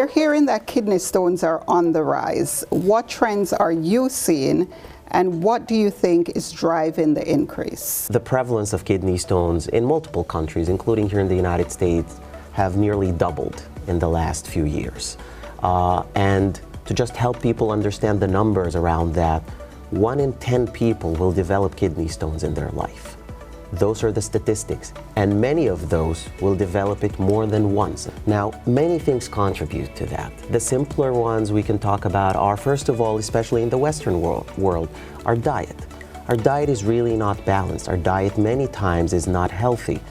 we're hearing that kidney stones are on the rise. What trends are you seeing, and what do you think is driving the increase? The prevalence of kidney stones in multiple countries, including here in the United States, have nearly doubled in the last few years. And to just help people understand the numbers around that, 1 in 10 people will develop kidney stones in their life. Those are the statistics, and many of those will develop it more than once. Now, many things contribute to that. The simpler ones we can talk about are, first of all, especially in the Western world, our diet. Our diet is really not balanced. Our diet many times is not healthy.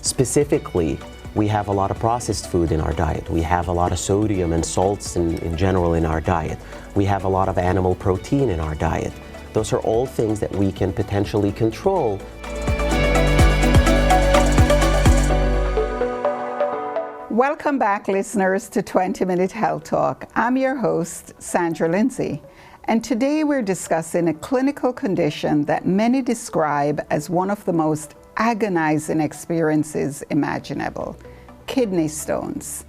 Specifically, we have a lot of processed food in our diet. We have a lot of sodium and salts in general in our diet. We have a lot of animal protein in our diet. Those are all things that we can potentially control. Welcome back, listeners, to 20-Minute Health Talk. I'm your host, Sandra Lindsay, and today we're discussing a clinical condition that many describe as one of the most agonizing experiences imaginable: kidney stones.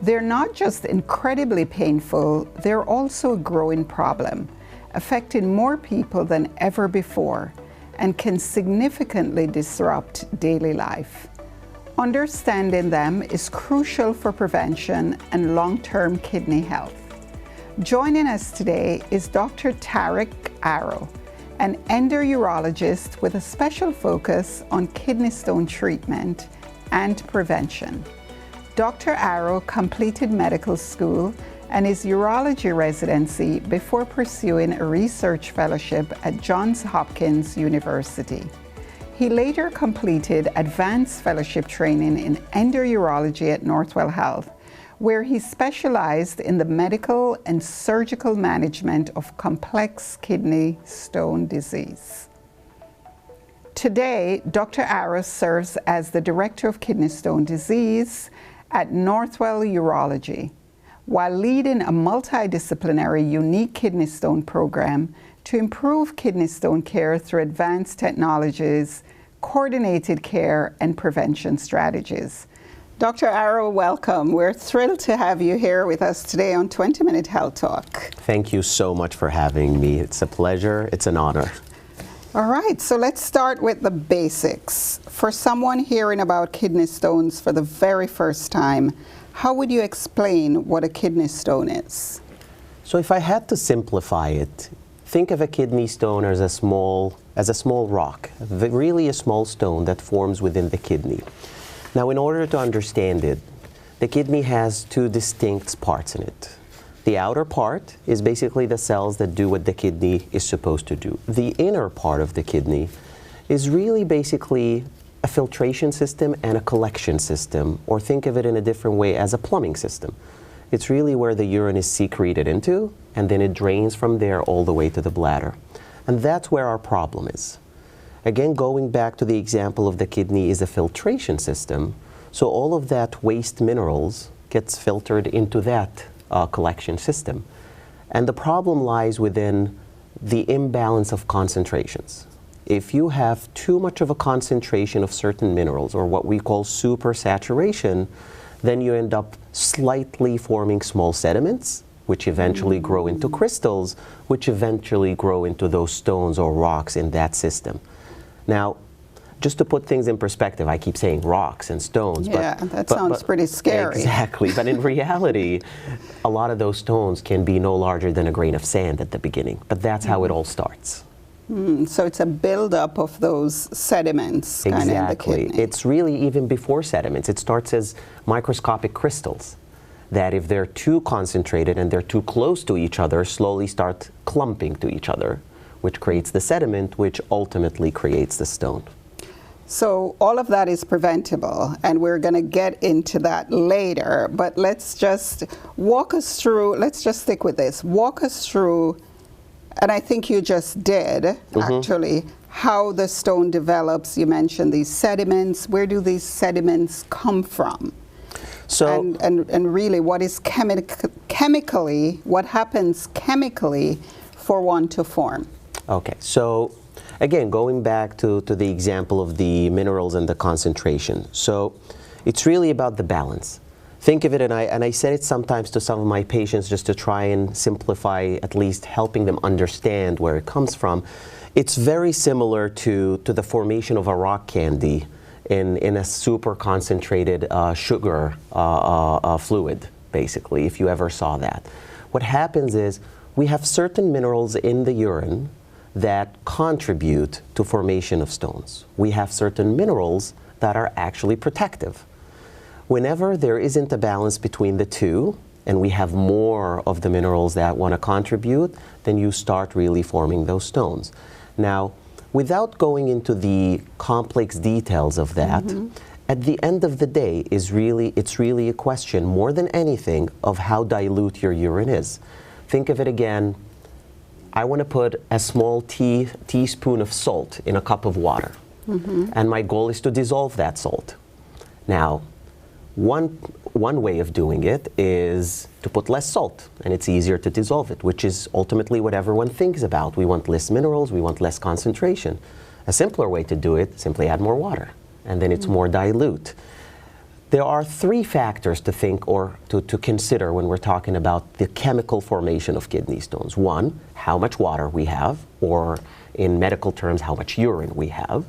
They're not just incredibly painful, they're also a growing problem, affecting more people than ever before, and can significantly disrupt daily life. Understanding them is crucial for prevention and long-term kidney health. Joining us today is Dr. Tareq Aro, an endourologist with a special focus on kidney stone treatment and prevention. Dr. Aro completed medical school and his urology residency before pursuing a research fellowship at Johns Hopkins University. He later completed advanced fellowship training in endourology at Northwell Health, where he specialized in the medical and surgical management of complex kidney stone disease. Today, Dr. Aro serves as the Director of Kidney Stone Disease at Northwell Urology, while leading a multidisciplinary unique kidney stone program to improve kidney stone care through advanced technologies, coordinated care, and prevention strategies. Dr. Aro, welcome. We're thrilled to have you here with us today on 20-Minute Health Talk. Thank you so much for having me. It's a pleasure. It's an honor. All right, so let's start with the basics. For someone hearing about kidney stones for the very first time, how would you explain what a kidney stone is? So if I had to simplify it, think of a kidney stone as a small rock, really a small stone that forms within the kidney. Now, in order to understand it, the kidney has two distinct parts in it. The outer part is basically the cells that do what the kidney is supposed to do. The inner part of the kidney is really basically a filtration system and a collection system, or think of it in a different way as a plumbing system. It's really where the urine is secreted into, and then it drains from there all the way to the bladder. And that's where our problem is. Again, going back to the example of the kidney is a filtration system, so all of that waste minerals gets filtered into that collection system. And the problem lies within the imbalance of concentrations. If you have too much of a concentration of certain minerals, or what we call supersaturation, then you end up slightly forming small sediments, which eventually grow into crystals, which eventually grow into those stones or rocks in that system. Now, just to put things in perspective, I keep saying rocks and stones. Yeah, that sounds pretty scary. Exactly, but in reality, a lot of those stones can be no larger than a grain of sand at the beginning, but that's how it all starts. So it's a buildup of those sediments kind of in the kidney. It's really even before sediments. It starts as microscopic crystals that, if they're too concentrated and they're too close to each other, slowly start clumping to each other, which creates the sediment, which ultimately creates the stone. So all of that is preventable, and we're going to get into that later, but let's just walk us through, let's just stick with this. Walk us through, and I think you just did, actually, how the stone develops. You mentioned these sediments. Where do these sediments come from? So, and really, what is chemically, what happens chemically for one to form? Okay, so again, going back to the example of the minerals and the concentration. So it's really about the balance. Think of it, and I said it sometimes to some of my patients just to try and simplify, at least helping them understand where it comes from. It's very similar to the formation of a rock candy in a super concentrated sugar fluid, basically, if you ever saw that. What happens is we have certain minerals in the urine that contribute to formation of stones. We have certain minerals that are actually protective. Whenever there isn't a balance between the two, and we have more of the minerals that want to contribute, then you start really forming those stones. Now, without going into the complex details of that, at the end of the day, it's really a question, more than anything, of how dilute your urine is. Think of it again, I want to put a small teaspoon of salt in a cup of water, and my goal is to dissolve that salt. Now, one way of doing it is to put less salt, and it's easier to dissolve it, which is ultimately what everyone thinks about. We want less minerals, we want less concentration. A simpler way to do it, simply add more water, and then it's more dilute. There are three factors to think or to consider when we're talking about the chemical formation of kidney stones. One, how much water we have, or in medical terms, how much urine we have.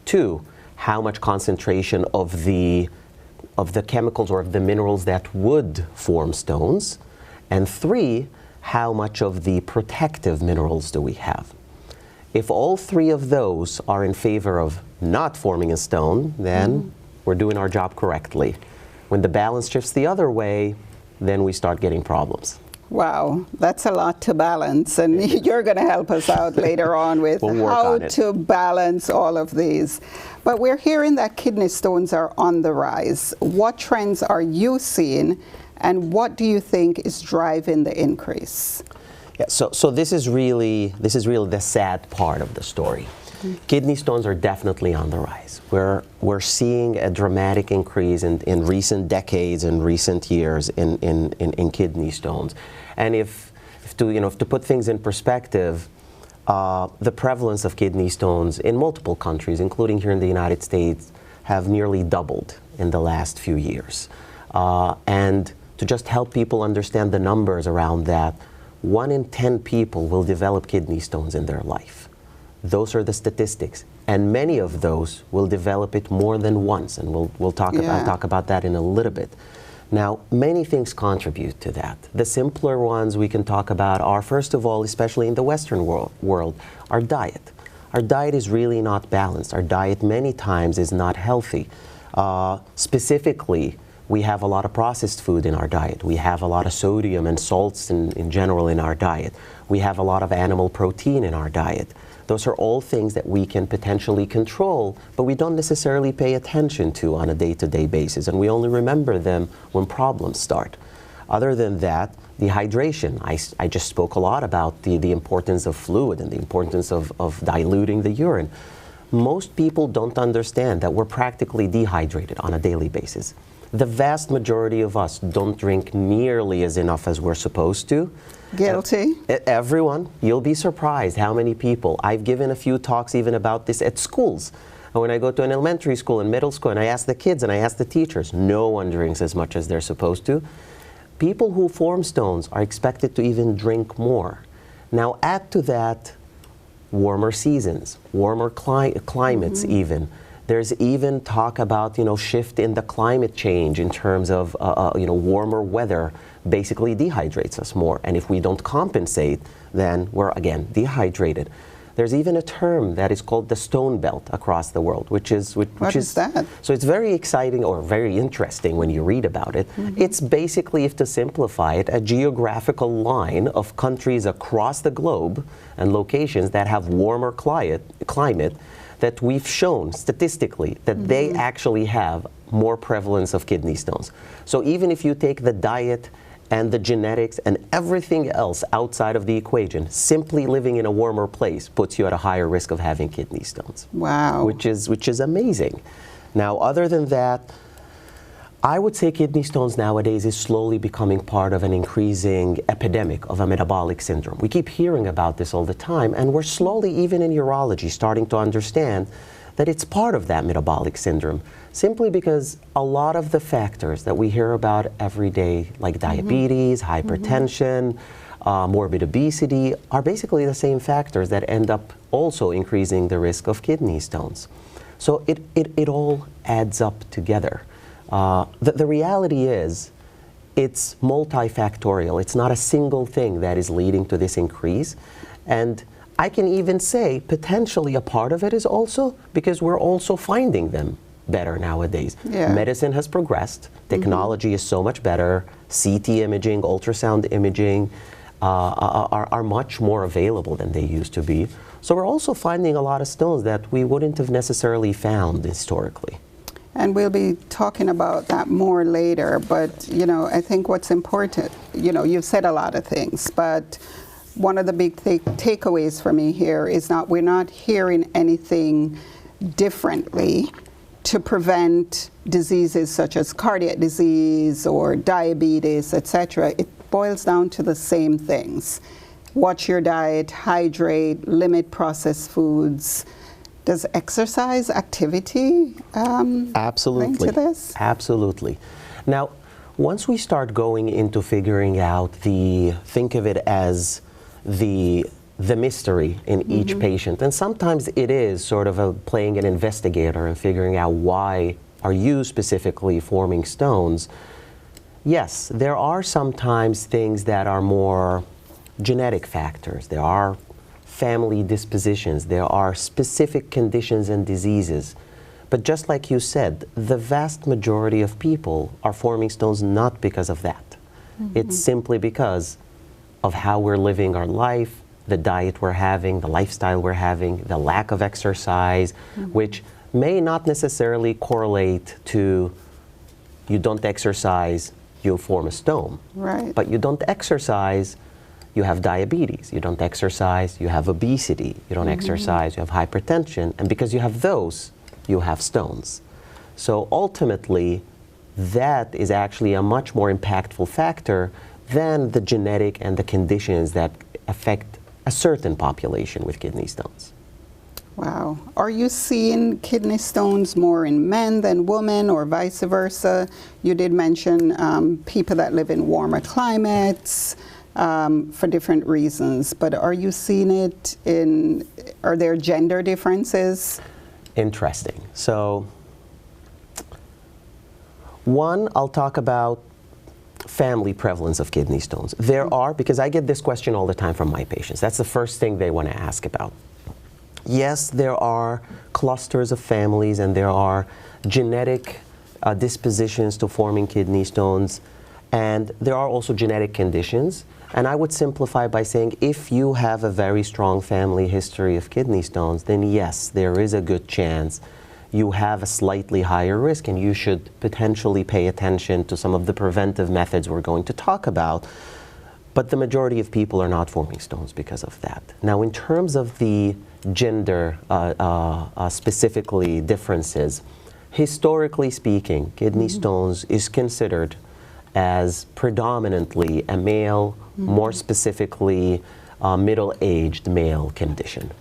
Two, how much concentration of the chemicals or of the minerals that would form stones. And three, how much of the protective minerals do we have? If all three of those are in favor of not forming a stone, then we're doing our job correctly. When the balance shifts the other way, then we start getting problems. Wow, that's a lot to balance, and you're going to help us out later on with how to balance all of these. But we're hearing that kidney stones are on the rise. What trends are you seeing, and what do you think is driving the increase? Yeah, so this is really the sad part of the story. Kidney stones are definitely on the rise. We're seeing a dramatic increase in recent decades and recent years in kidney stones. And if to put things in perspective, the prevalence of kidney stones in multiple countries, including here in the United States, have nearly doubled in the last few years. And to just help people understand the numbers around that, 1 in 10 people will develop kidney stones in their life. Those are the statistics, and many of those will develop it more than once, and we'll talk about that in a little bit. Now, many things contribute to that. The simpler ones we can talk about are, first of all, especially in the Western world, our diet. Our diet is really not balanced. Our diet many times is not healthy. Specifically, we have a lot of processed food in our diet. We have a lot of sodium and salts in general in our diet. We have a lot of animal protein in our diet. Those are all things that we can potentially control, but we don't necessarily pay attention to on a day-to-day basis, and we only remember them when problems start. Other than that, dehydration. I just spoke a lot about the importance of fluid and the importance of diluting the urine. Most people don't understand that we're practically dehydrated on a daily basis. The vast majority of us don't drink nearly as enough as we're supposed to. Guilty. Everyone. You'll be surprised how many people. I've given a few talks even about this at schools. And when I go to an elementary school and middle school and I ask the kids and I ask the teachers, no one drinks as much as they're supposed to. People who form stones are expected to even drink more. Now add to that warmer seasons, warmer climates even. There's even talk about, shift in the climate change in terms of, warmer weather basically dehydrates us more. And if we don't compensate, then we're, again, dehydrated. There's even a term that is called the stone belt across the world, which is that? So it's very exciting or very interesting when you read about it. It's basically, if to simplify it, a geographical line of countries across the globe and locations that have warmer climate that we've shown statistically that they actually have more prevalence of kidney stones. So even if you take the diet and the genetics and everything else outside of the equation, simply living in a warmer place puts you at a higher risk of having kidney stones. Wow. Which is amazing. Now, other than that, I would say kidney stones nowadays is slowly becoming part of an increasing epidemic of a metabolic syndrome. We keep hearing about this all the time, and we're slowly, even in urology, starting to understand that it's part of that metabolic syndrome. Simply because a lot of the factors that we hear about every day, like diabetes, hypertension, morbid obesity, are basically the same factors that end up also increasing the risk of kidney stones. So it all adds up together. The reality is, it's multifactorial. It's not a single thing that is leading to this increase. And I can even say potentially a part of it is also because we're also finding them better nowadays. Yeah. Medicine has progressed. Technology is so much better. CT imaging, ultrasound imaging are much more available than they used to be. So we're also finding a lot of stones that we wouldn't have necessarily found historically. And we'll be talking about that more later, but you know, I think what's important, you know, you've said a lot of things, but one of the big takeaways for me here is we're not hearing anything differently to prevent diseases such as cardiac disease or diabetes, etc. It boils down to the same things. Watch your diet, hydrate, limit processed foods. Does exercise, activity Absolutely. link to this? Absolutely. Now, once we start going into figuring out think of it as the mystery in each patient, and sometimes it is sort of playing an investigator and figuring out why are you specifically forming stones. Yes, there are sometimes things that are more genetic factors. There are family dispositions. There are specific conditions and diseases. But just like you said, the vast majority of people are forming stones not because of that. It's simply because of how we're living our life, the diet we're having, the lifestyle we're having, the lack of exercise, which may not necessarily correlate to you don't exercise, you'll form a stone. Right. But you don't exercise, you have diabetes. You don't exercise, you have obesity. You don't exercise, you have hypertension. And because you have those, you have stones. So ultimately, that is actually a much more impactful factor than the genetic and the conditions that affect a certain population with kidney stones. Wow. Are you seeing kidney stones more in men than women or vice versa? You did mention people that live in warmer climates for different reasons, but are you seeing it are there gender differences? Interesting. So, one, I'll talk about family prevalence of kidney stones. There are, because I get this question all the time from my patients. That's the first thing they want to ask about. Yes, there are clusters of families and there are genetic dispositions to forming kidney stones, and there are also genetic conditions. And I would simplify by saying if you have a very strong family history of kidney stones, then yes, there is a good chance you have a slightly higher risk, and you should potentially pay attention to some of the preventive methods we're going to talk about. But the majority of people are not forming stones because of that. Now, in terms of the gender specifically differences, historically speaking, kidney stones is considered as predominantly a male, more specifically middle-aged male condition.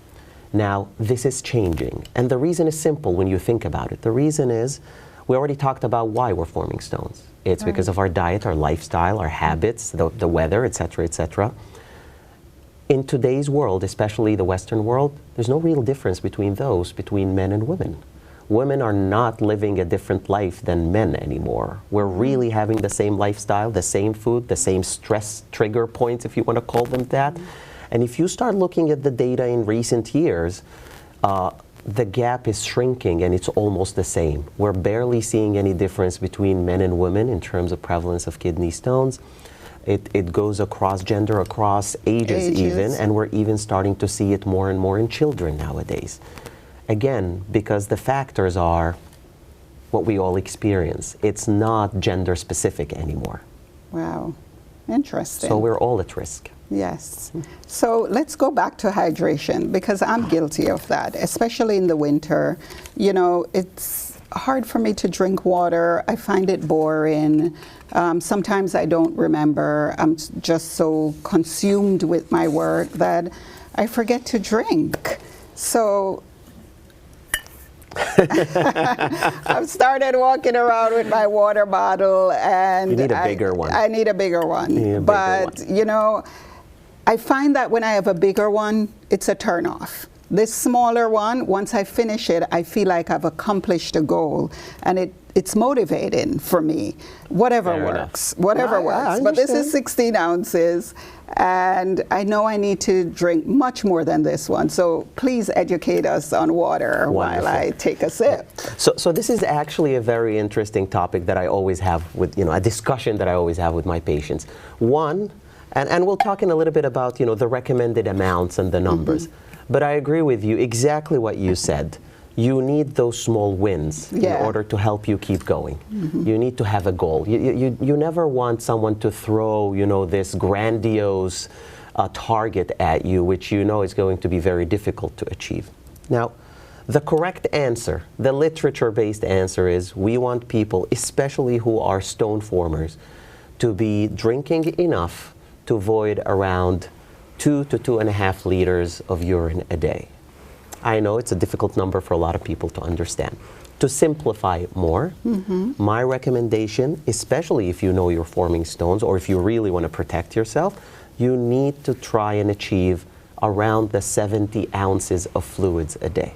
Now, this is changing, and the reason is simple when you think about it. The reason is, we already talked about why we're forming stones. It's because of our diet, our lifestyle, our habits, the weather, etc., etc. In today's world, especially the Western world, there's no real difference between men and women. Women are not living a different life than men anymore. We're really having the same lifestyle, the same food, the same stress trigger points, if you want to call them that. And if you start looking at the data in recent years, the gap is shrinking and it's almost the same. We're barely seeing any difference between men and women in terms of prevalence of kidney stones. It goes across gender, across ages even, and we're even starting to see it more and more in children nowadays. Again, because the factors are what we all experience. It's not gender specific anymore. Wow, interesting. So we're all at risk. Yes. So let's go back to hydration, because I'm guilty of that, especially in the winter. You know, it's hard for me to drink water. I find it boring. Sometimes I don't remember. I'm just so consumed with my work that I forget to drink. So I've started walking around with my water bottle, and you need a bigger one. I need a bigger one. But, you know, I find that when I have a bigger one, it's a turn-off. This smaller one, once I finish it, I feel like I've accomplished a goal, and it's motivating for me. Whatever works. But this is 16 ounces, and I know I need to drink much more than this one. So please educate us on water while I take a sip. So this is actually a very interesting topic that I always have with, a discussion that I always have with my patients. One, and we'll talk in a little bit about, the recommended amounts and the numbers. But I agree with you, exactly what you said. You need those small wins in order to help you keep going. You need to have a goal. You never want someone to throw, this grandiose target at you, which is going to be very difficult to achieve. Now, the correct answer, the literature-based answer is we want people, especially who are stone formers, to be drinking enough to avoid around 2 to 2.5 liters of urine a day. I know it's a difficult number for a lot of people to understand. To simplify it more, my recommendation, especially if you know you're forming stones or if you really want to protect yourself, you need to try and achieve around the 70 ounces of fluids a day,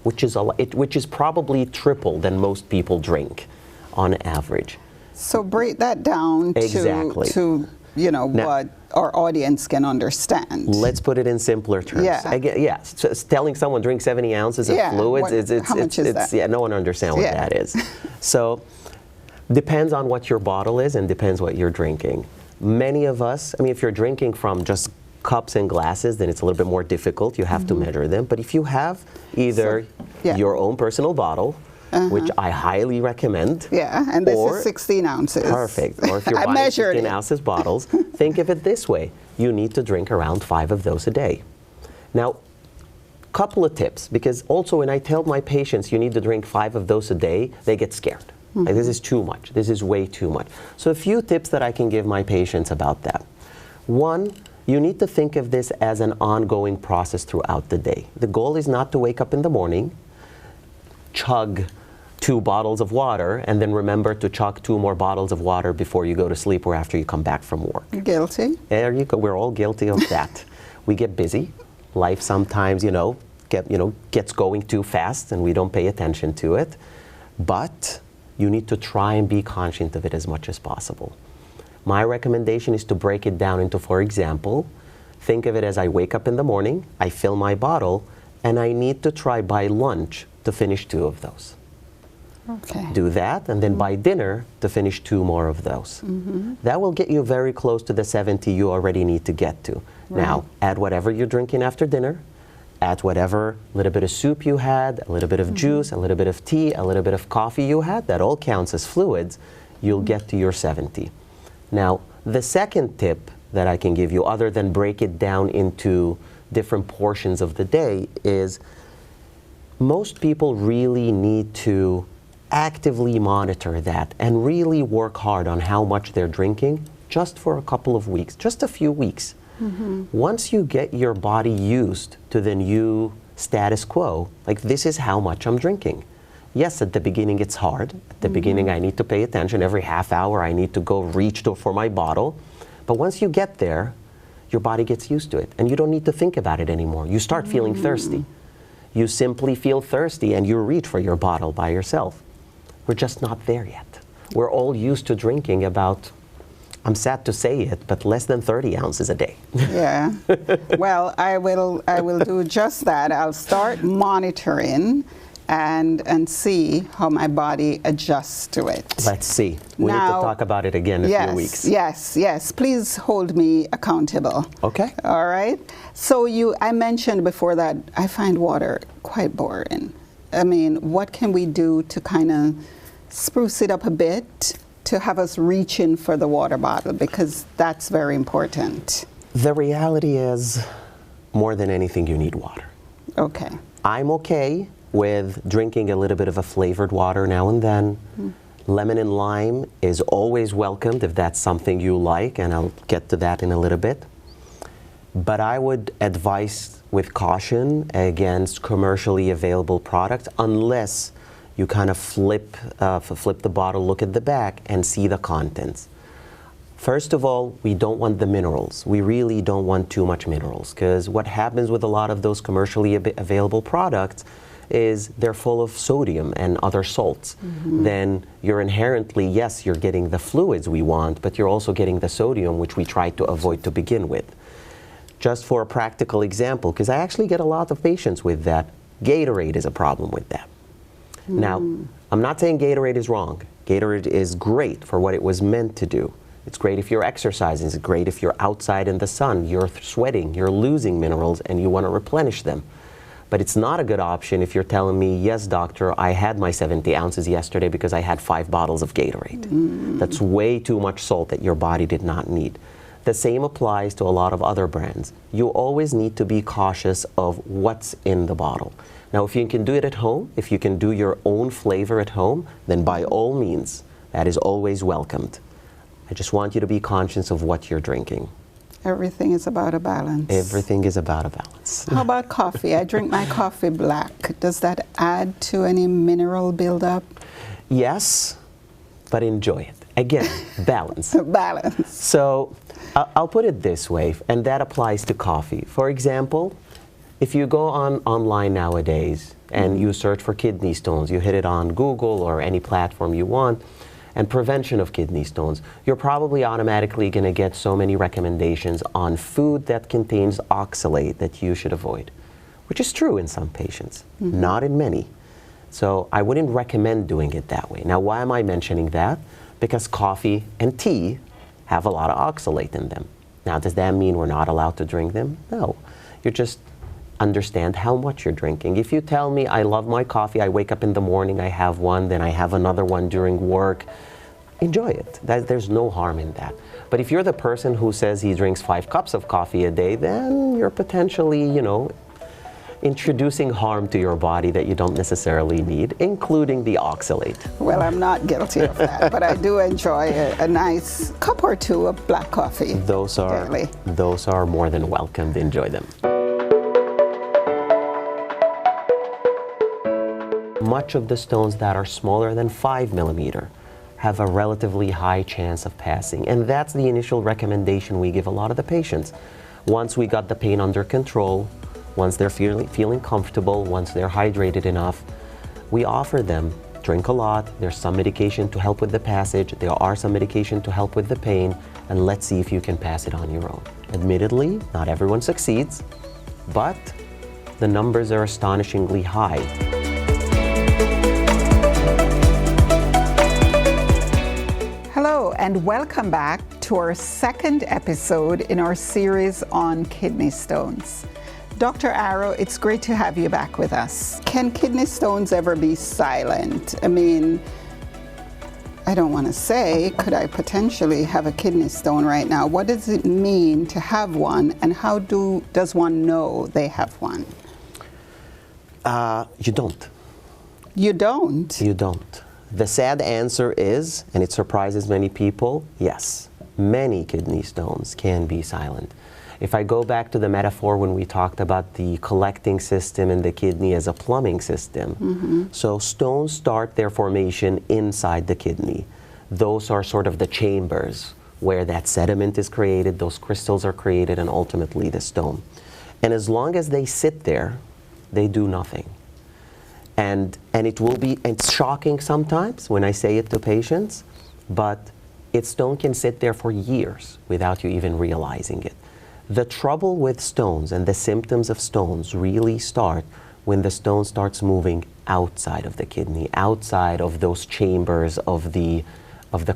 which is probably triple than most people drink on average. So break that down to now, what our audience can understand. Let's put it in simpler terms. So telling someone drink 70 ounces of fluids, how much is that? No one understands what that is. So depends on what your bottle is and depends what you're drinking. Many of us, if you're drinking from just cups and glasses, then it's a little bit more difficult. You have to measure them. But if you have either your own personal bottle, which I highly recommend. And this is 16 ounces. Perfect. Or if you're buying 16 ounces bottles, think of it this way. You need to drink around 5 of those a day. Now, couple of tips, because also when I tell my patients you need to drink 5 of those a day, they get scared. Like, this is too much. This is way too much. So a few tips that I can give my patients about that. One, you need to think of this as an ongoing process throughout the day. The goal is not to wake up in the morning, chug 2 bottles of water, and then remember to chug 2 more bottles of water before you go to sleep or after you come back from work. Guilty. There you go. We're all guilty of that. We get busy. Life sometimes, gets going too fast and we don't pay attention to it. But you need to try and be conscious of it as much as possible. My recommendation is to break it down into, for example, think of it as I wake up in the morning, I fill my bottle, and I need to try by lunch to finish 2 of those. Do that, and then by dinner to finish 2 more of those. That will get you very close to the 70 you already need to get to. Now, add whatever you're drinking after dinner, add whatever little bit of soup you had, a little bit of juice, a little bit of tea, a little bit of coffee you had, that all counts as fluids, you'll get to your 70. Now, the second tip that I can give you, other than break it down into different portions of the day, is most people really need to actively monitor that and really work hard on how much they're drinking just for a couple of weeks, just a few weeks. Once you get your body used to the new status quo, like this is how much I'm drinking. Yes, at the beginning it's hard. At the beginning I need to pay attention. Every half hour I need to go reach for my bottle. But once you get there, your body gets used to it and you don't need to think about it anymore. You start feeling thirsty. You simply feel thirsty and you reach for your bottle by yourself. We're just not there yet. We're all used to drinking about, I'm sad to say it, but less than 30 ounces a day. Well, I will do just that. I'll start monitoring and see how my body adjusts to it. Let's see. We need to talk about it again in a few weeks. Yes. Please hold me accountable. Okay. All right. So I mentioned before that I find water quite boring. What can we do to kind of spruce it up a bit to have us reach in for the water bottle, because that's very important? The reality is, more than anything, you need water. Okay. I'm okay with drinking a little bit of a flavored water now and then. Lemon and lime is always welcomed if that's something you like, and I'll get to that in a little bit. But I would advise with caution against commercially available products unless you kind of flip the bottle, look at the back, and see the contents. First of all, we don't want the minerals. We really don't want too much minerals, because what happens with a lot of those commercially available products is they're full of sodium and other salts. Then you're inherently, yes, you're getting the fluids we want, but you're also getting the sodium, which we try to avoid to begin with. Just for a practical example, because I actually get a lot of patients with that, Gatorade is a problem with that. Now, I'm not saying Gatorade is wrong. Gatorade is great for what it was meant to do. It's great if you're exercising. It's great if you're outside in the sun, you're sweating, you're losing minerals, and you want to replenish them. But it's not a good option if you're telling me, yes, doctor, I had my 70 ounces yesterday because I had 5 bottles of Gatorade. That's way too much salt that your body did not need. The same applies to a lot of other brands. You always need to be cautious of what's in the bottle. Now, if you can do it at home, if you can do your own flavor at home, then by all means, that is always welcomed. I just want you to be conscious of what you're drinking. Everything is about a balance. Everything is about a balance. How about coffee? I drink my coffee black. Does that add to any mineral buildup? Yes, but enjoy it. Again, balance. Balance. So I'll put it this way, and that applies to coffee. For example, if you go online nowadays and you search for kidney stones, you hit it on Google or any platform you want, and prevention of kidney stones, you're probably automatically going to get so many recommendations on food that contains oxalate that you should avoid, which is true in some patients, not in many. So I wouldn't recommend doing it that way. Now, why am I mentioning that? Because coffee and tea have a lot of oxalate in them. Now, does that mean we're not allowed to drink them? No. You just understand how much you're drinking. If you tell me, I love my coffee, I wake up in the morning, I have one, then I have another one during work, enjoy it. There's no harm in that. But if you're the person who says he drinks 5 cups of coffee a day, then you're potentially, introducing harm to your body that you don't necessarily need, including the oxalate. Well, I'm not guilty of that, but I do enjoy a nice cup or two of black coffee daily. Those are more than welcomed. Enjoy them. Much of the stones that are smaller than 5 millimeter have a relatively high chance of passing, and that's the initial recommendation we give a lot of the patients. Once we got the pain under control, once they're feeling comfortable, once they're hydrated enough, we offer them drink a lot, there's some medication to help with the passage, there are some medication to help with the pain, and let's see if you can pass it on your own. Admittedly, not everyone succeeds, but the numbers are astonishingly high. Hello, and welcome back to our second episode in our series on kidney stones. Dr. Aro, it's great to have you back with us. Can kidney stones ever be silent? I mean, I don't want to say, could I potentially have a kidney stone right now? What does it mean to have one, and how does one know they have one? You don't. You don't? You don't. The sad answer is, and it surprises many people, yes, many kidney stones can be silent. If I go back to the metaphor when we talked about the collecting system in the kidney as a plumbing system, so stones start their formation inside the kidney. Those are sort of the chambers where that sediment is created, those crystals are created, and ultimately the stone. And as long as they sit there, they do nothing. And it's shocking sometimes when I say it to patients, but stone can sit there for years without you even realizing it. The trouble with stones and the symptoms of stones really start when the stone starts moving outside of the kidney, outside of those chambers of the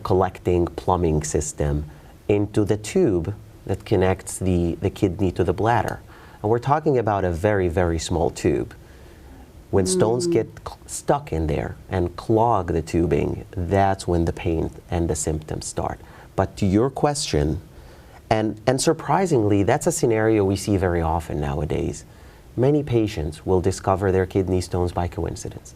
collecting plumbing system, into the tube that connects the kidney to the bladder. And we're talking about a very, very small tube. When stones get stuck in there and clog the tubing, that's when the pain and the symptoms start. But to your question, and surprisingly, that's a scenario we see very often nowadays. Many patients will discover their kidney stones by coincidence.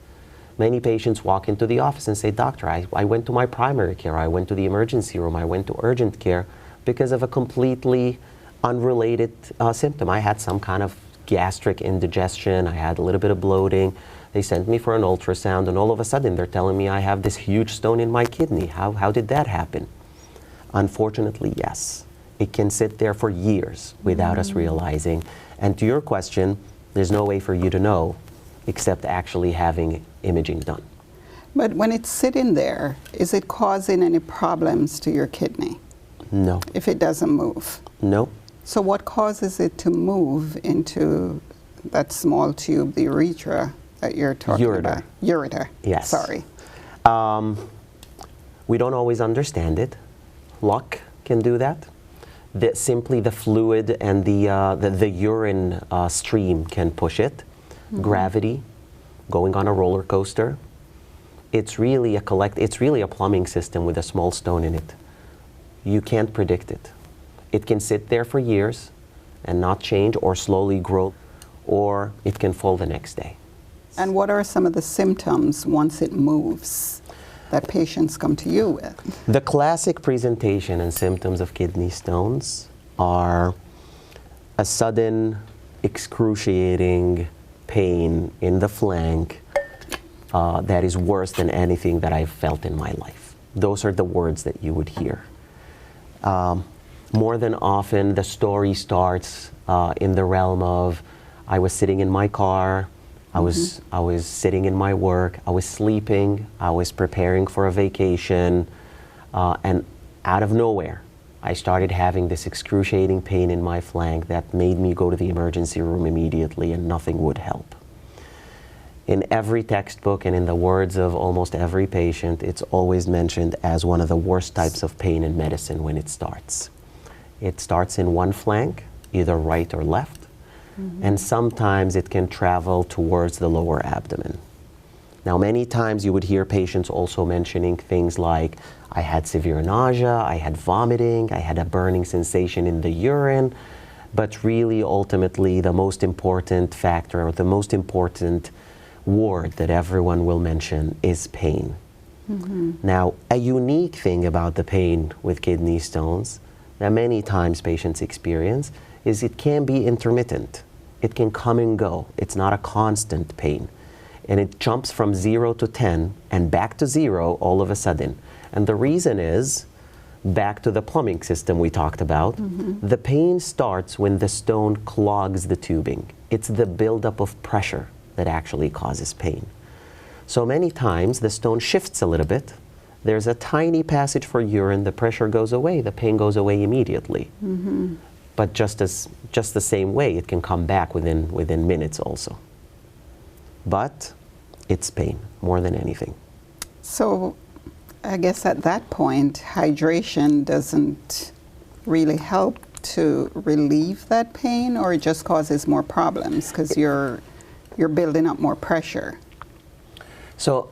Many patients walk into the office and say, "Doctor, I went to my primary care, I went to the emergency room, I went to urgent care because of a completely unrelated symptom. I had some kind of gastric indigestion. I had a little bit of bloating. They sent me for an ultrasound, and all of a sudden they're telling me I have this huge stone in my kidney. How did that happen? Unfortunately, yes. It can sit there for years without us realizing. And to your question, there's no way for you to know except actually having imaging done. But when it's sitting there, is it causing any problems to your kidney? No. If it doesn't move? No. So what causes it to move into that small tube, the urethra that you're talking about? Ureter. Yes. Sorry. We don't always understand it. Luck can do that. Simply the fluid and the urine stream can push it. Gravity, going on a roller coaster. It's really a plumbing system with a small stone in it. You can't predict it. It can sit there for years and not change or slowly grow, or it can fall the next day. And what are some of the symptoms once it moves that patients come to you with? The classic presentation and symptoms of kidney stones are a sudden, excruciating pain in the flank that is worse than anything that I've felt in my life. Those are the words that you would hear. More than often, the story starts in the realm of, I was sitting in my car, I was sitting in my work, I was sleeping, I was preparing for a vacation, and out of nowhere, I started having this excruciating pain in my flank that made me go to the emergency room immediately, and nothing would help. In every textbook and in the words of almost every patient, it's always mentioned as one of the worst types of pain in medicine when it starts. It starts in one flank, either right or left, and sometimes it can travel towards the lower abdomen. Now, many times you would hear patients also mentioning things like, I had severe nausea, I had vomiting, I had a burning sensation in the urine, but really ultimately the most important factor, or the most important word that everyone will mention is pain. Now, a unique thing about the pain with kidney stones that many times patients experience is it can be intermittent. It can come and go. It's not a constant pain. And it jumps from 0 to 10 and back to 0 all of a sudden. And the reason is, back to the plumbing system we talked about, the pain starts when the stone clogs the tubing. It's the buildup of pressure that actually causes pain. So many times the stone shifts a little bit. There's a tiny passage for urine, the pressure goes away, the pain goes away immediately. But just the same way, it can come back within minutes also. But it's pain more than anything. So I guess at that point, hydration doesn't really help to relieve that pain, or it just causes more problems because you're building up more pressure. So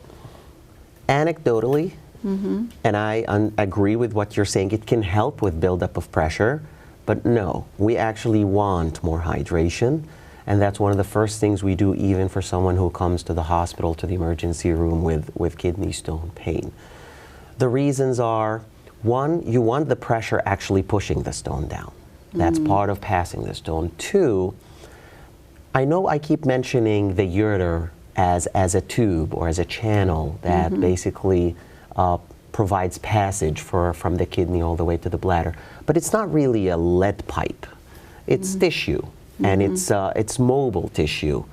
anecdotally, and I agree with what you're saying, it can help with buildup of pressure, but no, we actually want more hydration, and that's one of the first things we do even for someone who comes to the hospital, to the emergency room with kidney stone pain. The reasons are, one, you want the pressure actually pushing the stone down. That's part of passing the stone. Two, I know I keep mentioning the ureter as a tube or as a channel that basically provides passage from the kidney all the way to the bladder. But it's not really a lead pipe. It's tissue, and it's mobile tissue.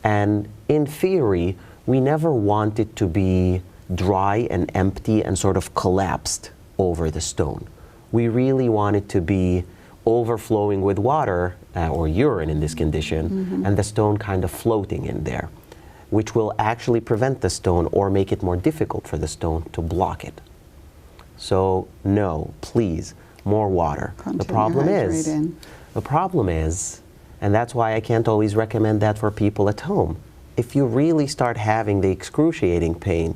And in theory, we never want it to be dry and empty and sort of collapsed over the stone. We really want it to be overflowing with water, or urine in this condition, and the stone kind of floating in there, which will actually prevent the stone or make it more difficult for the stone to block it. So no, please, more water. The problem is, and that's why I can't always recommend that for people at home, if you really start having the excruciating pain,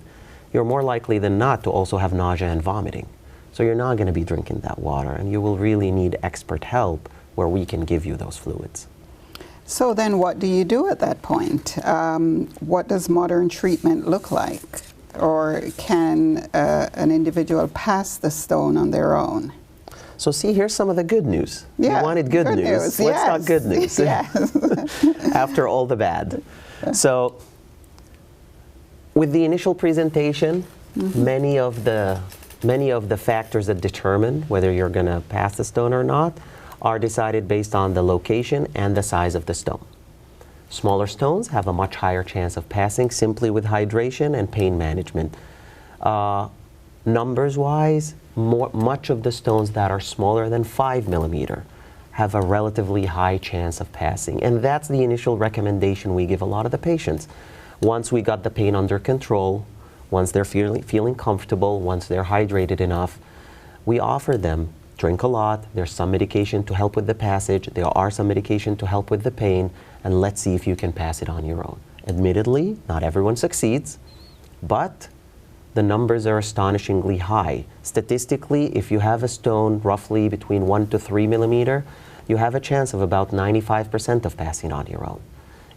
you're more likely than not to also have nausea and vomiting. So you're not going to be drinking that water, and you will really need expert help where we can give you those fluids. So then what do you do at that point? What does modern treatment look like? Or can an individual pass the stone on their own? So see, here's some of the good news. Yeah, You wanted good news. Let's yes. talk good news. Yes. After all the bad. So with the initial presentation, many of the factors that determine whether you're going to pass the stone or not are decided based on the location and the size of the stone. Smaller stones have a much higher chance of passing simply with hydration and pain management. Numbers-wise, much of the stones that are smaller than 5 millimeter have a relatively high chance of passing. And that's the initial recommendation we give a lot of the patients. Once we got the pain under control, once they're feeling comfortable, once they're hydrated enough, we offer them drink a lot. There's some medication to help with the passage. There are some medication to help with the pain, and let's see if you can pass it on your own. Admittedly, not everyone succeeds, but the numbers are astonishingly high. Statistically, if you have a stone roughly between 1 to 3 millimeter, you have a chance of about 95% of passing on your own.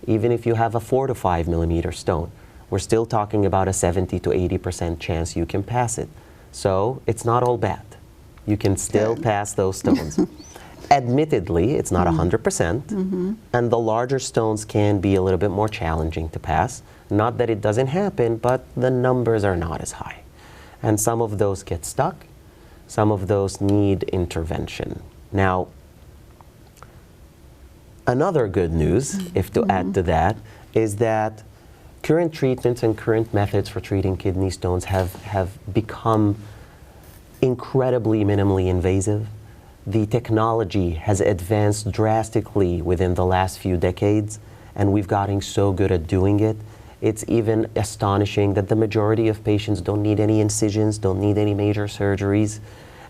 Even if you have a 4 to 5 millimeter stone, we're still talking about a 70 to 80% chance you can pass it. So it's not all bad. You can still pass those stones. Admittedly, it's not 100%, and the larger stones can be a little bit more challenging to pass. Not that it doesn't happen, but the numbers are not as high. And some of those get stuck. Some of those need intervention. Now, another good news, if to add to that, is that current treatments and current methods for treating kidney stones have become incredibly minimally invasive. The technology has advanced drastically within the last few decades, and we've gotten so good at doing it. It's even astonishing that the majority of patients don't need any incisions, don't need any major surgeries,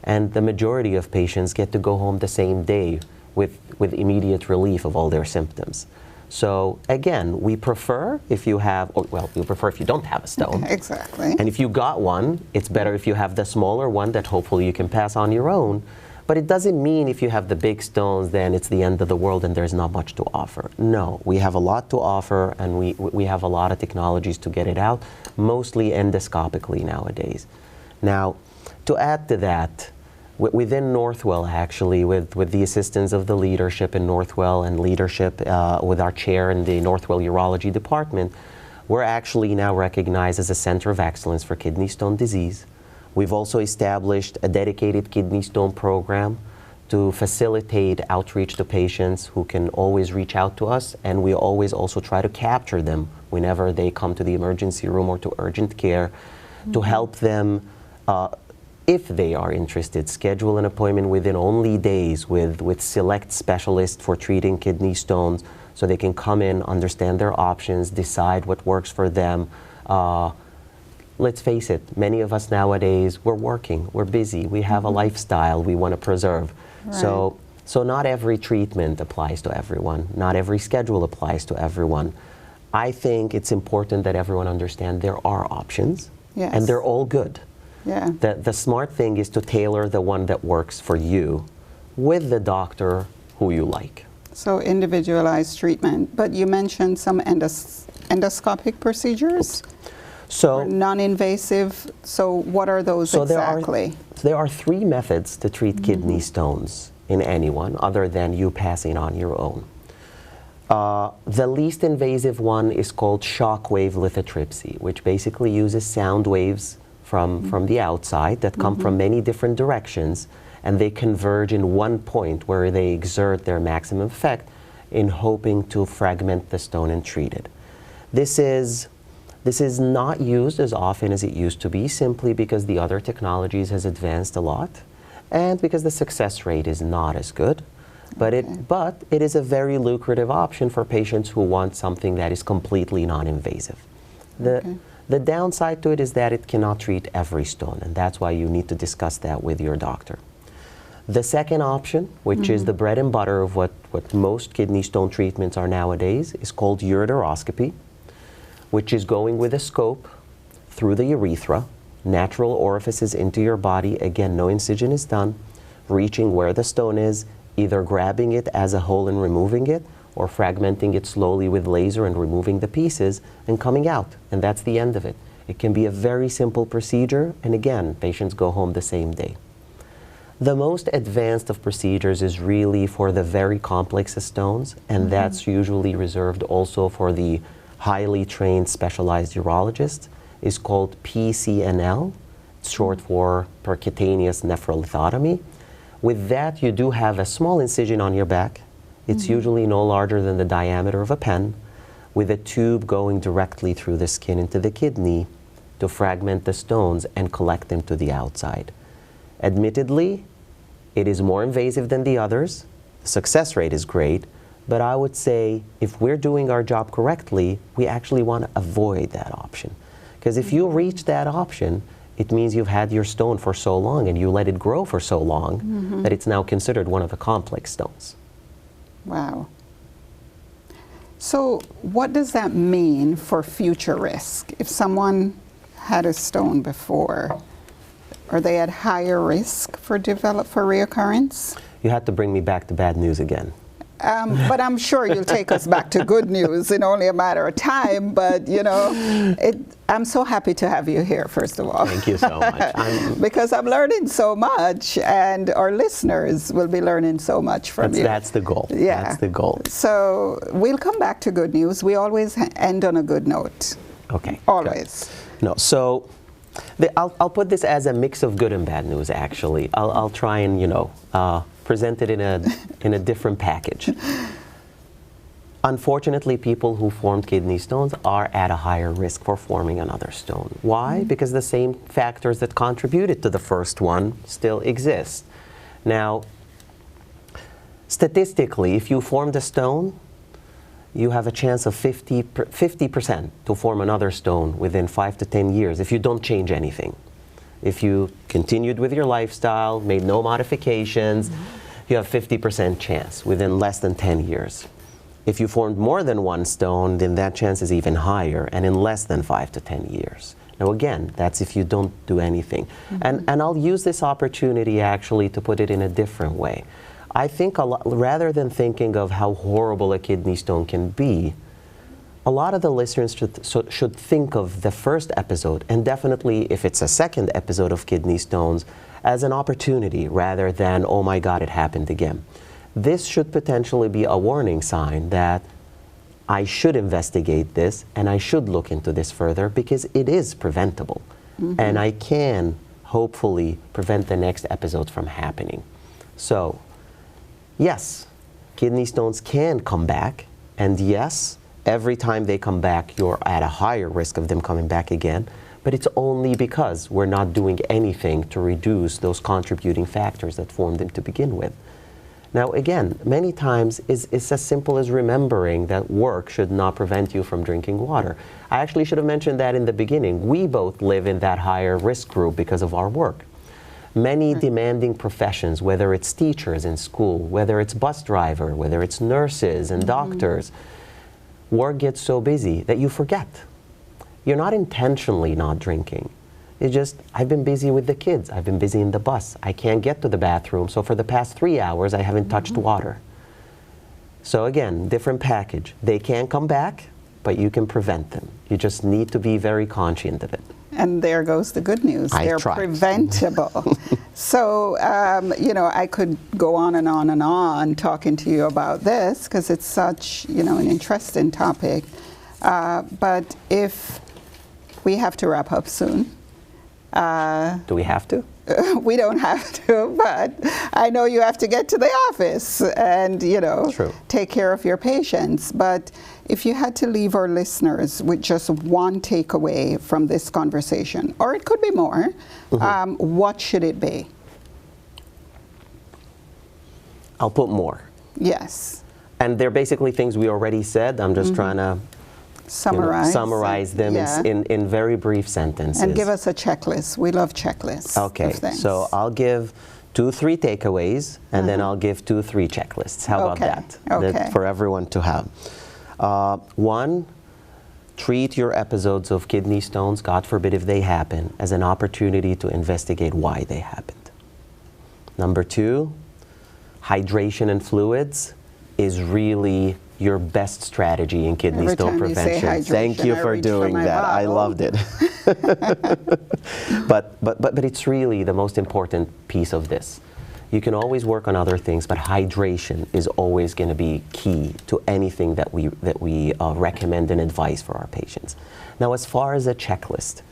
and the majority of patients get to go home the same day with immediate relief of all their symptoms. So again, we prefer if you have, we prefer if you don't have a stone. Exactly. And if you got one, it's better if you have the smaller one that hopefully you can pass on your own. But it doesn't mean if you have the big stones, then it's the end of the world and there's not much to offer. No, we have a lot to offer, and we have a lot of technologies to get it out, mostly endoscopically nowadays. Now, to add to that, within Northwell, actually, with the assistance of the leadership in Northwell and leadership with our chair in the Northwell Urology Department, we're actually now recognized as a center of excellence for kidney stone disease. We've also established a dedicated kidney stone program to facilitate outreach to patients who can always reach out to us, and we always also try to capture them whenever they come to the emergency room or to urgent care to help them, if they are interested, schedule an appointment within only days with select specialists for treating kidney stones so they can come in, understand their options, decide what works for them. Let's face it, many of us nowadays, we're working, we're busy, we have a lifestyle we want to preserve. Right. So not every treatment applies to everyone, not every schedule applies to everyone. I think it's important that everyone understand there are options, and they're all good. Yeah. The smart thing is to tailor the one that works for you with the doctor who you like. So individualized treatment, but you mentioned some endoscopic procedures? So non-invasive, so what are those exactly? There are 3 methods to treat kidney stones in anyone other than you passing on your own. The least invasive one is called shockwave lithotripsy, which basically uses sound waves from the outside that come from many different directions, and they converge in one point where they exert their maximum effect in hoping to fragment the stone and treat it. This is not used as often as it used to be, simply because the other technologies has advanced a lot and because the success rate is not as good. But it is a very lucrative option for patients who want something that is completely non-invasive. The downside to it is that it cannot treat every stone, and that's why you need to discuss that with your doctor. The second option, which is the bread and butter of what most kidney stone treatments are nowadays, is called ureteroscopy, which is going with a scope through the urethra, natural orifices into your body. Again, no incision is done, reaching where the stone is, either grabbing it as a whole and removing it, or fragmenting it slowly with laser and removing the pieces and coming out. And that's the end of it. It can be a very simple procedure, and again, patients go home the same day. The most advanced of procedures is really for the very complex stones, and that's usually reserved also for the highly trained specialized urologist. It's called PCNL. It's short for percutaneous nephrolithotomy. With that, you do have a small incision on your back. It's usually no larger than the diameter of a pen, with a tube going directly through the skin into the kidney to fragment the stones and collect them to the outside. Admittedly, it is more invasive than the others. The success rate is great, but I would say if we're doing our job correctly, we actually want to avoid that option. Because if you reach that option, it means you've had your stone for so long and you let it grow for so long that it's now considered one of the complex stones. Wow. So what does that mean for future risk? If someone had a stone before, are they at higher risk for reoccurrence? You had to bring me back to bad news again. But I'm sure you'll take us back to good news in only a matter of time. But, you know, I'm so happy to have you here, first of all. Thank you so much. Because I'm learning so much, and our listeners will be learning so much from you. That's the goal. Yeah. That's the goal. So we'll come back to good news. We always end on a good note. Okay. Always. Good. No, so I'll put this as a mix of good and bad news, actually. I'll try and, you know, present it in a different package. Unfortunately, people who formed kidney stones are at a higher risk for forming another stone. Why? Because the same factors that contributed to the first one still exist. Now, statistically, if you formed a stone, you have a chance of 50% to form another stone within 5 to 10 years if you don't change anything. If you continued with your lifestyle, made no modifications, you have 50% chance within less than 10 years. If you formed more than one stone, then that chance is even higher and in less than 5 to 10 years. Now again, that's if you don't do anything. And I'll use this opportunity actually to put it in a different way. I think rather than thinking of how horrible a kidney stone can be, a lot of the listeners should think of the first episode, and definitely if it's a second episode of kidney stones, as an opportunity rather than, oh my God, it happened again. This should potentially be a warning sign that I should investigate this and I should look into this further because it is preventable. And I can hopefully prevent the next episodes from happening. So, yes, kidney stones can come back, and yes, every time they come back, you're at a higher risk of them coming back again, but it's only because we're not doing anything to reduce those contributing factors that formed them to begin with. Now again, many times it's as simple as remembering that work should not prevent you from drinking water. I actually should have mentioned that in the beginning. We both live in that higher risk group because of our work. Many demanding professions, whether it's teachers in school, whether it's bus driver, whether it's nurses and doctors, work gets so busy that you forget. You're not intentionally not drinking. It's just, I've been busy with the kids. I've been busy in the bus. I can't get to the bathroom, so for the past 3 hours, I haven't touched water. So again, different package. They can come back, but you can prevent them. You just need to be very conscient of it. And there goes the good news. They're preventable. So, you know, I could go on and on and on talking to you about this because it's such, you know, an interesting topic. But if we have to wrap up soon. Do we have to? We don't have to, but I know you have to get to the office and, you know, take care of your patients. But if you had to leave our listeners with just one takeaway from this conversation, or it could be more, what should it be? I'll put more. Yes. And they're basically things we already said. I'm just trying to summarize them in very brief sentences. And give us a checklist. We love checklists. Okay, so I'll give 2-3 takeaways, and then I'll give 2-3 checklists. How about that? That for everyone to have. 1, treat your episodes of kidney stones, God forbid if they happen, as an opportunity to investigate why they happened. Number 2, hydration and fluids is really your best strategy in kidney stone prevention. Thank you for doing that. I loved it. but it's really the most important piece of this. You can always work on other things, but hydration is always going to be key to anything that we recommend and advise for our patients. Now, as far as a checklist,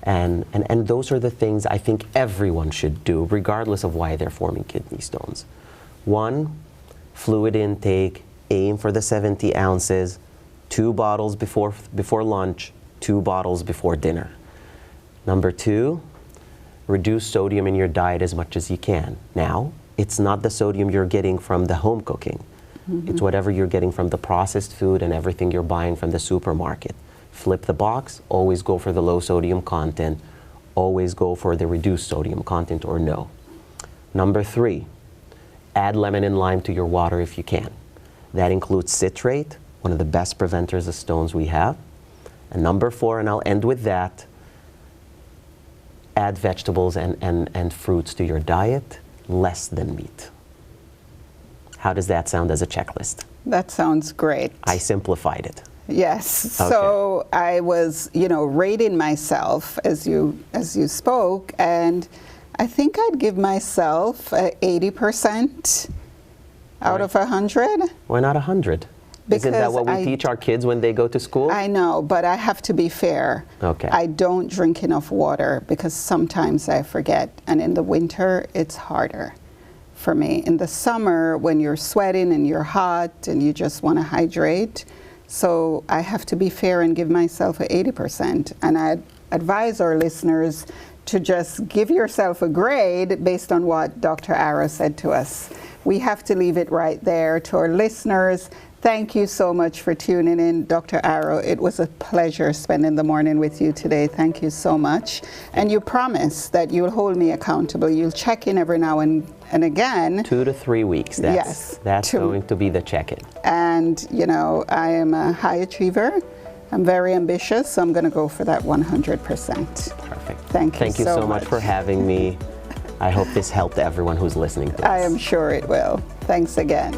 and those are the things I think everyone should do, regardless of why they're forming kidney stones. 1, fluid intake, aim for the 70 ounces, 2 bottles before lunch, 2 bottles before dinner. Number 2, reduce sodium in your diet as much as you can. Now, it's not the sodium you're getting from the home cooking. It's whatever you're getting from the processed food and everything you're buying from the supermarket. Flip the box, always go for the low sodium content, always go for the reduced sodium content or no. Number 3, add lemon and lime to your water if you can. That includes citrate, one of the best preventers of stones we have. And number 4, and I'll end with that, add vegetables and fruits to your diet, less than meat. How does that sound as a checklist? That sounds great. I simplified it. Yes. Okay. So I was, rating myself as you spoke, and I think I'd give myself 80% out of 100. Why not 100? Isn't that what we teach our kids when they go to school? I know, but I have to be fair. Okay. I don't drink enough water because sometimes I forget, and in the winter it's harder for me. In the summer, when you're sweating and you're hot and you just want to hydrate, so I have to be fair and give myself 80%. And I advise our listeners to just give yourself a grade based on what Dr. Aro said to us. We have to leave it right there. To our listeners, thank you so much for tuning in. Dr. Aro, it was a pleasure spending the morning with you today. Thank you so much. And you promise that you'll hold me accountable. You'll check in every now and again. 2 to 3 weeks. That's going to be the check-in. And, I am a high achiever. I'm very ambitious, so I'm going to go for that 100%. Perfect. Thank you so much for having me. I hope this helped everyone who's listening to us. I am sure it will. Thanks again.